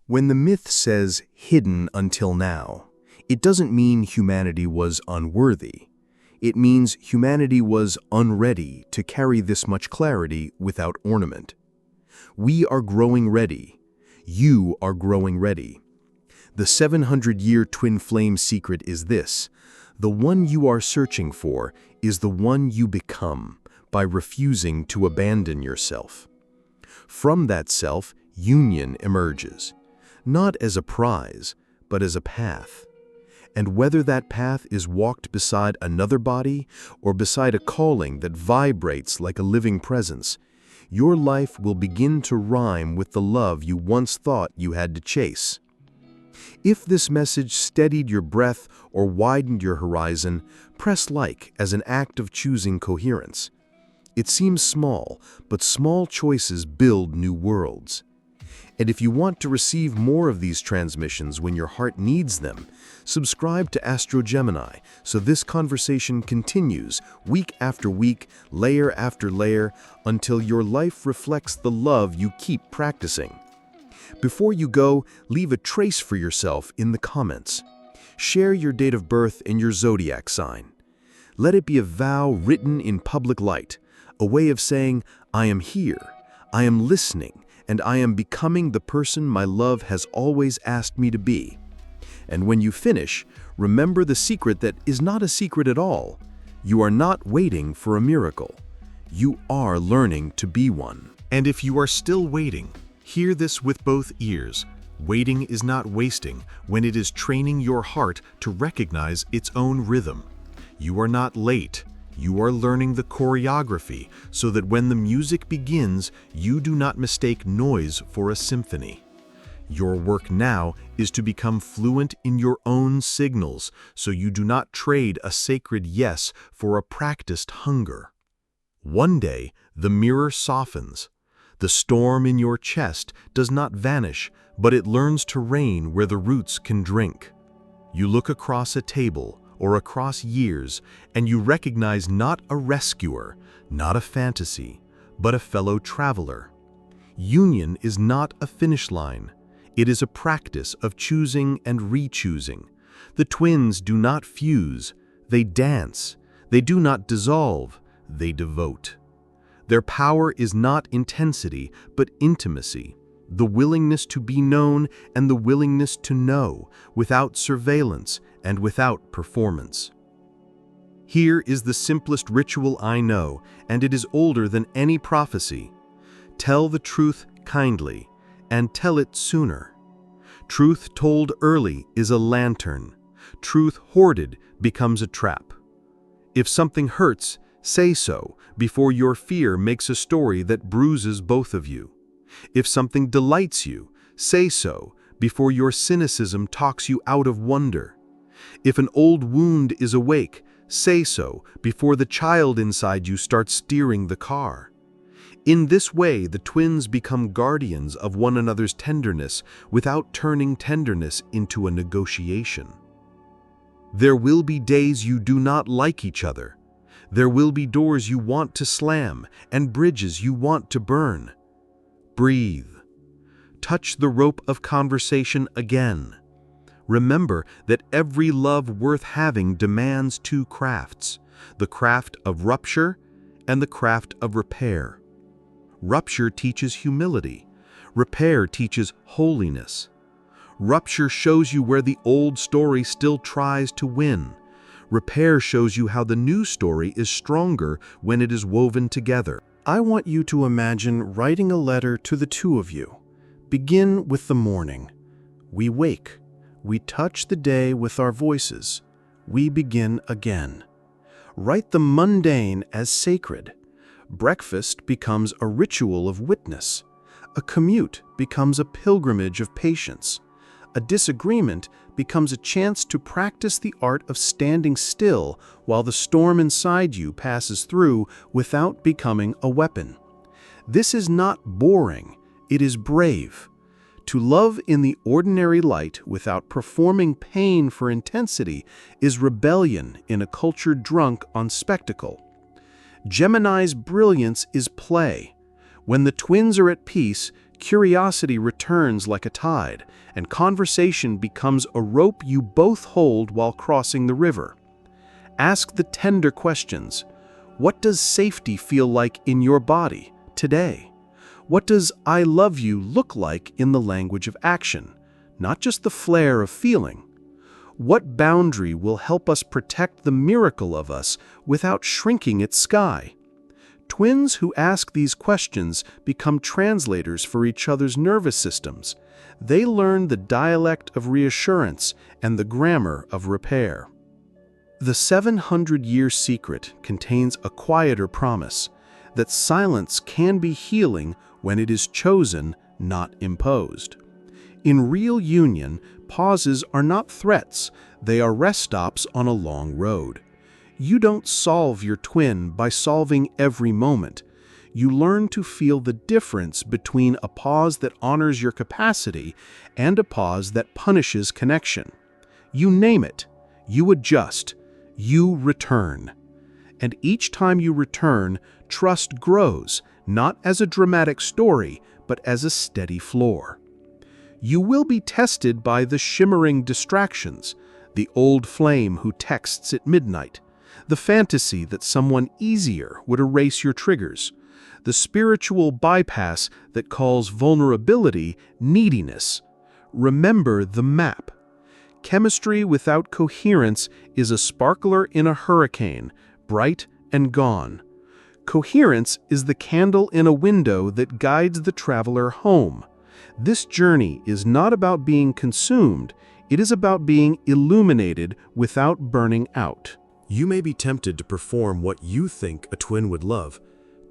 When the myth says hidden until now, it doesn't mean humanity was unworthy. It means humanity was unready to carry this much clarity without ornament. We are growing ready. You are growing ready. The 700-year twin flame secret is this: the one you are searching for is the one you become by refusing to abandon yourself. From that self, union emerges, not as a prize, but as a path. And whether that path is walked beside another body or beside a calling that vibrates like a living presence, your life will begin to rhyme with the love you once thought you had to chase. If this message steadied your breath or widened your horizon, press like as an act of choosing coherence. It seems small, but small choices build new worlds. And if you want to receive more of these transmissions when your heart needs them, subscribe to Gemini so this conversation continues week after week, layer after layer, until your life reflects the love you keep practicing. Before you go, leave a trace for yourself in the comments. Share your date of birth and your zodiac sign. Let it be a vow written in public light, a way of saying, I am here, I am listening, and I am becoming the person my love has always asked me to be. And when you finish, remember the secret that is not a secret at all. You are not waiting for a miracle. You are learning to be one. And if you are still waiting, hear this with both ears. Waiting is not wasting when it is training your heart to recognize its own rhythm. You are not late. You are learning the choreography so that when the music begins, you do not mistake noise for a symphony. Your work now is to become fluent in your own signals so you do not trade a sacred yes for a practiced hunger. One day, the mirror softens. The storm in your chest does not vanish, but it learns to rain where the roots can drink. You look across a table or across years, and you recognize not a rescuer, not a fantasy, but a fellow traveler. Union is not a finish line. It is a practice of choosing and re-choosing. The twins do not fuse, they dance. They do not dissolve, they devote. Their power is not intensity, but intimacy, the willingness to be known and the willingness to know, without surveillance and without performance. Here is the simplest ritual I know, and it is older than any prophecy. Tell the truth kindly, and tell it sooner. Truth told early is a lantern. Truth hoarded becomes a trap. If something hurts, say so before your fear makes a story that bruises both of you. If something delights you, say so before your cynicism talks you out of wonder. If an old wound is awake, say so before the child inside you starts steering the car. In this way, the twins become guardians of one another's tenderness without turning tenderness into a negotiation. There will be days you do not like each other. There will be doors you want to slam and bridges you want to burn. Breathe. Touch the rope of conversation again. Remember that every love worth having demands two crafts, the craft of rupture and the craft of repair. Rupture teaches humility. Repair teaches holiness. Rupture shows you where the old story still tries to win. Repair shows you how the new story is stronger when it is woven together. I want you to imagine writing a letter to the two of you. Begin with the morning. We wake. We touch the day with our voices. We begin again. Write the mundane as sacred. Breakfast becomes a ritual of witness. A commute becomes a pilgrimage of patience. A disagreement becomes a chance to practice the art of standing still while the storm inside you passes through without becoming a weapon. This is not boring, it is brave. To love in the ordinary light without performing pain for intensity is rebellion in a culture drunk on spectacle. Gemini's brilliance is play. When the twins are at peace, Curiosity returns like a tide, and conversation becomes a rope you both hold while crossing the river. Ask the tender questions. What does safety feel like in your body today? What does I love you look like in the language of action, not just the flair of feeling? What boundary will help us protect the miracle of us without shrinking its sky? Twins who ask these questions become translators for each other's nervous systems. They learn the dialect of reassurance and the grammar of repair. The 700-year secret contains a quieter promise that silence can be healing when it is chosen, not imposed. In real union, pauses are not threats, they are rest stops on a long road. You don't solve your twin by solving every moment. You learn to feel the difference between a pause that honors your capacity and a pause that punishes connection. You name it, you adjust, you return. And each time you return, trust grows, not as a dramatic story, but as a steady floor. You will be tested by the shimmering distractions, the old flame who texts at midnight, the fantasy that someone easier would erase your triggers, the spiritual bypass that calls vulnerability neediness. Remember the map. Chemistry without coherence is a sparkler in a hurricane, bright and gone. Coherence is the candle in a window that guides the traveler home. This journey is not about being consumed, it is about being illuminated without burning out. You may be tempted to perform what you think a twin would love.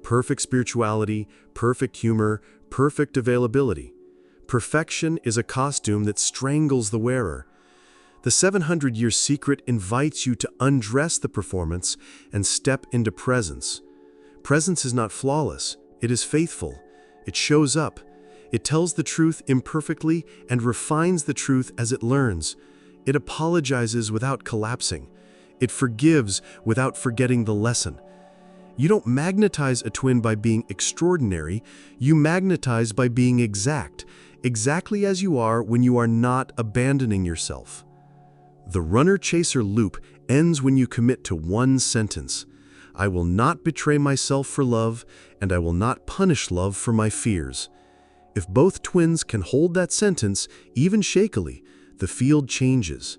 Perfect spirituality, perfect humor, perfect availability. Perfection is a costume that strangles the wearer. The 700-year secret invites you to undress the performance and step into presence. Presence is not flawless, it is faithful. It shows up. It tells the truth imperfectly and refines the truth as it learns. It apologizes without collapsing. It forgives without forgetting the lesson. You don't magnetize a twin by being extraordinary, you magnetize by being exact, exactly as you are when you are not abandoning yourself. The runner-chaser loop ends when you commit to one sentence. I will not betray myself for love, and I will not punish love for my fears. If both twins can hold that sentence, even shakily, the field changes.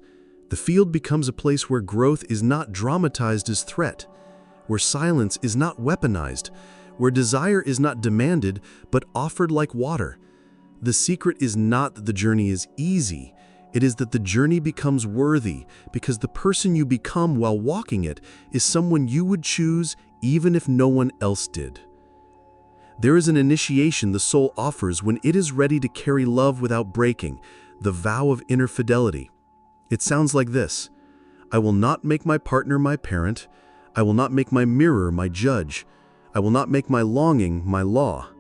The field becomes a place where growth is not dramatized as threat, where silence is not weaponized, where desire is not demanded but offered like water. The secret is not that the journey is easy, it is that the journey becomes worthy because the person you become while walking it is someone you would choose even if no one else did. There is an initiation the soul offers when it is ready to carry love without breaking, the vow of inner fidelity. It sounds like this: I will not make my partner my parent. I will not make my mirror my judge. I will not make my longing my law.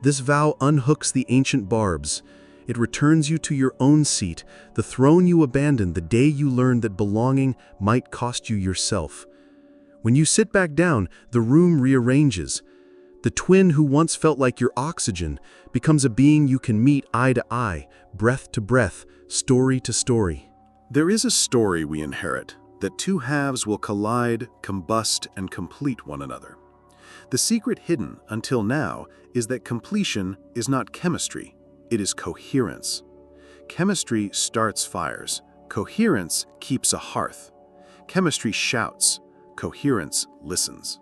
This vow unhooks the ancient barbs. It returns you to your own seat, the throne you abandoned the day you learned that belonging might cost you yourself. When you sit back down, the room rearranges. The twin who once felt like your oxygen becomes a being you can meet eye to eye, breath to breath, story to story. There is a story we inherit, that two halves will collide, combust, and complete one another. The secret hidden, until now, is that completion is not chemistry, it is coherence. Chemistry starts fires, coherence keeps a hearth. Chemistry shouts, coherence listens.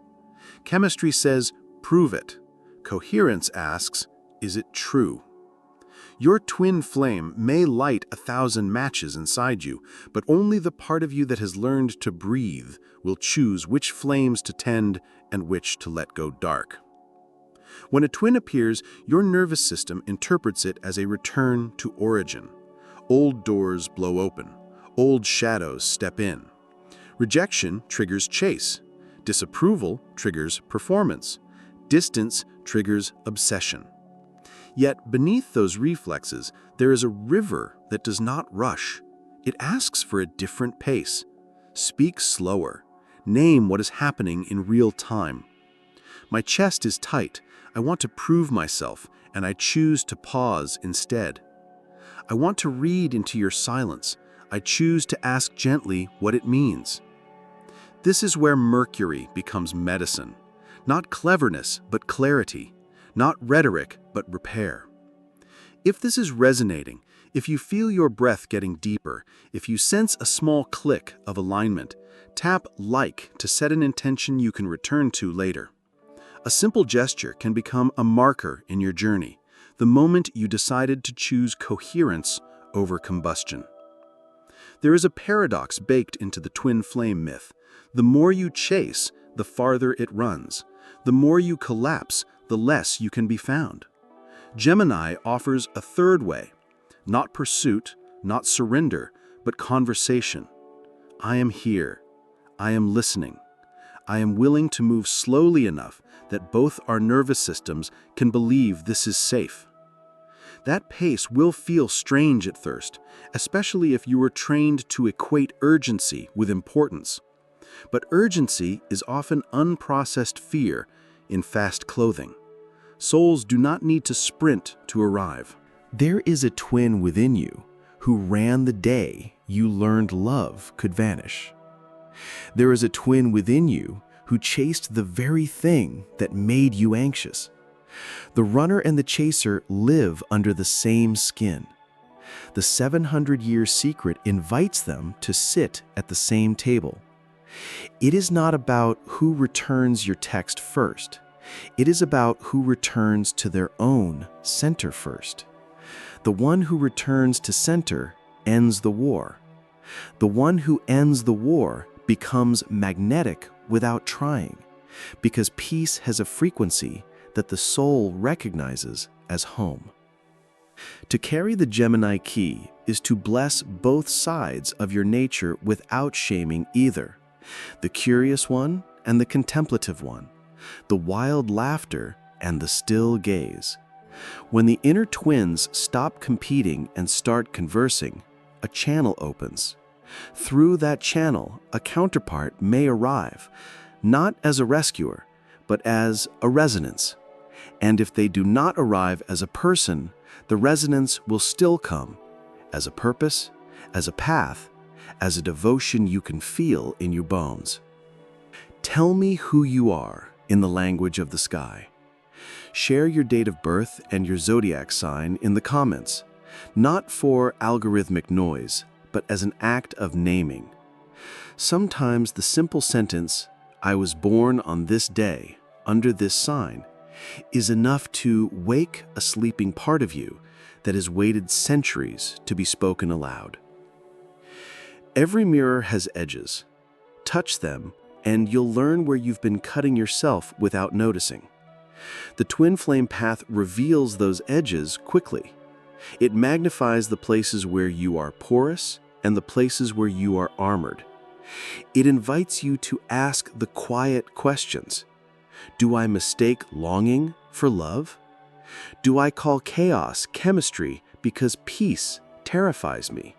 Chemistry says, prove it. Coherence asks, is it true? Your twin flame may light 1,000 matches inside you, but only the part of you that has learned to breathe will choose which flames to tend and which to let go dark. When a twin appears, your nervous system interprets it as a return to origin. Old doors blow open. Old shadows step in. Rejection triggers chase. Disapproval triggers performance. Distance triggers obsession. Yet beneath those reflexes, there is a river that does not rush. It asks for a different pace. Speak slower. Name what is happening in real time. My chest is tight. I want to prove myself, and I choose to pause instead. I want to read into your silence. I choose to ask gently what it means. This is where Mercury becomes medicine. Not cleverness, but clarity. Not rhetoric, but repair. If this is resonating, if you feel your breath getting deeper, if you sense a small click of alignment, tap like to set an intention you can return to later. A simple gesture can become a marker in your journey, the moment you decided to choose coherence over combustion. There is a paradox baked into the twin flame myth. The more you chase, the farther it runs. The more you collapse, the less you can be found. Gemini offers a third way, not pursuit, not surrender, but conversation. I am here. I am listening. I am willing to move slowly enough that both our nervous systems can believe this is safe. That pace will feel strange at first, especially if you were trained to equate urgency with importance. But urgency is often unprocessed fear in fast clothing. Souls do not need to sprint to arrive. There is a twin within you who ran the day you learned love could vanish. There is a twin within you who chased the very thing that made you anxious. The runner and the chaser live under the same skin. The 700-year secret invites them to sit at the same table. It is not about who returns your text first. It is about who returns to their own center first. The one who returns to center ends the war. The one who ends the war becomes magnetic without trying, because peace has a frequency that the soul recognizes as home. To carry the Gemini key is to bless both sides of your nature without shaming either, the curious one and the contemplative one, the wild laughter and the still gaze. When the inner twins stop competing and start conversing, a channel opens. Through that channel, a counterpart may arrive, not as a rescuer, but as a resonance. And if they do not arrive as a person, the resonance will still come, as a purpose, as a path, as a devotion you can feel in your bones. Tell me who you are in the language of the sky. Share your date of birth and your zodiac sign in the comments, not for algorithmic noise, but as an act of naming. Sometimes the simple sentence, "I was born on this day, under this sign," is enough to wake a sleeping part of you that has waited centuries to be spoken aloud. Every mirror has edges. Touch them, and you'll learn where you've been cutting yourself without noticing. The twin flame path reveals those edges quickly. It magnifies the places where you are porous and the places where you are armored. It invites you to ask the quiet questions. Do I mistake longing for love? Do I call chaos chemistry because peace terrifies me?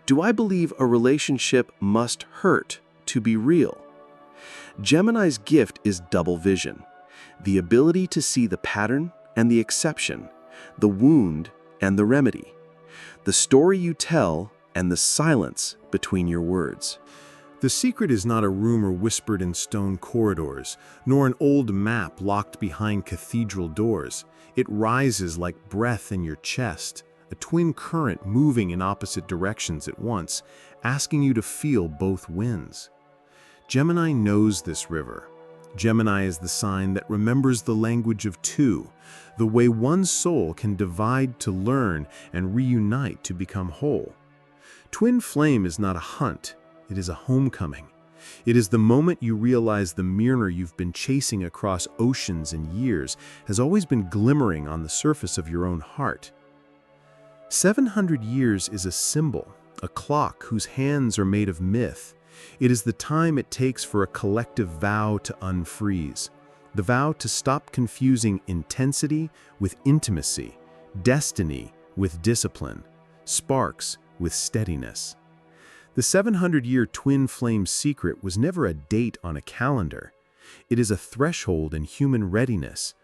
Do I believe a relationship must hurt to be real? Gemini's gift is double vision, the ability to see the pattern and the exception, the wound and the remedy, the story you tell and the silence between your words. The secret is not a rumor whispered in stone corridors, nor an old map locked behind cathedral doors. It rises like breath in your chest, a twin current moving in opposite directions at once, asking you to feel both winds. Gemini knows this river. Gemini is the sign that remembers the language of two, the way one soul can divide to learn and reunite to become whole. Twin flame is not a hunt. It is a homecoming. It is the moment you realize the mirror you've been chasing across oceans and years has always been glimmering on the surface of your own heart. 700 years is a symbol, a clock whose hands are made of myth. It is the time it takes for a collective vow to unfreeze, the vow to stop confusing intensity with intimacy, destiny with discipline, sparks with steadiness. The 700-year twin flame secret was never a date on a calendar. It is a threshold in human readiness,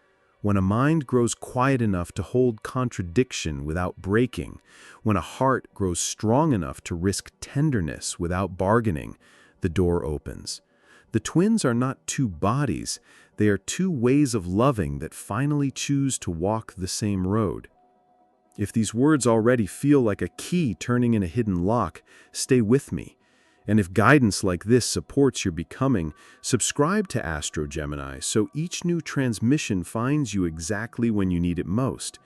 When a mind grows quiet enough to hold contradiction without breaking, when a heart grows strong enough to risk tenderness without bargaining, the door opens. The twins are not two bodies, they are two ways of loving that finally choose to walk the same road. If these words already feel like a key turning in a hidden lock, stay with me. And if guidance like this supports your becoming, subscribe to Astro Gemini so each new transmission finds you exactly when you need it most.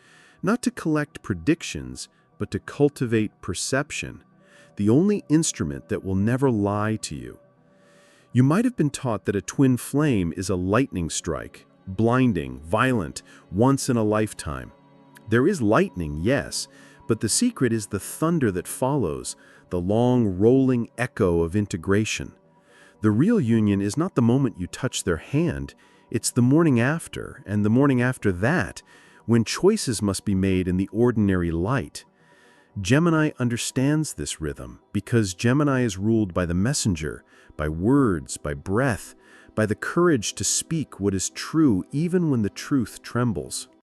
Not to collect predictions, but to cultivate perception, the only instrument that will never lie to you. You might have been taught that a twin flame is a lightning strike, blinding, violent, once in a lifetime. There is lightning, yes, but the secret is the thunder that follows, the long, rolling echo of integration. The real union is not the moment you touch their hand, it's the morning after, and the morning after that, when choices must be made in the ordinary light. Gemini understands this rhythm because Gemini is ruled by the messenger, by words, by breath, by the courage to speak what is true even when the truth trembles.